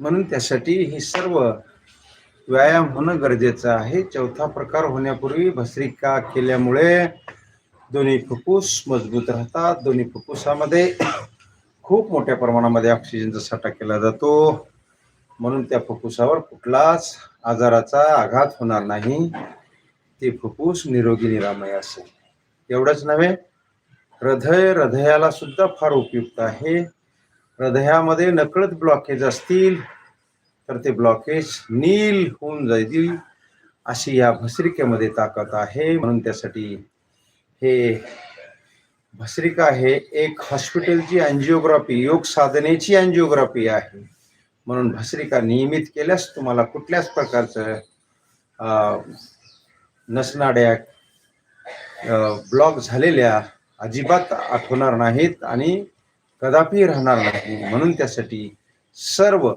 म्हणून त्यासाठी ही सर्व व्यायाम होणं गरजेचं आहे. चौथा प्रकार होण्यापूर्वी भस्त्रिका केल्यामुळे दोन्ही फुफ्फुस मजबूत राहतात. दोन्ही फुफ्फुसामध्ये खूप मोठ्या प्रमाणामध्ये ऑक्सिजनचा साठा केला जातो, म्हणून त्या फुफ्फुसावर कुठलाच आजाराचा आघात होणार नाही. ते फुफ्फुस निरोगी निरामय असेल. एवढंच नव्हे, हृदयाला सुद्धा फार उपयुक्त आहे. हृदयामध्ये नकळत ब्लॉकेज असतील तर ते ब्लॉकेज नील होऊन जाईल अशी या भस्त्रिकेमध्ये ताकद आहे. म्हणून त्यासाठी हे भस्त्रिका हे एक हॉस्पिटलची अँजिओग्राफी, योग साधनेची अँजिओग्राफी आहे. म्हणून भस्त्रिका नियमित केल्यास तुम्हाला कुठल्याच प्रकारचं नसनाड्या ब्लॉक झालेल्या अजिबात आठवणार नाहीत आणि कदापि राहणार नाही. म्हणून त्यासाठी सर्व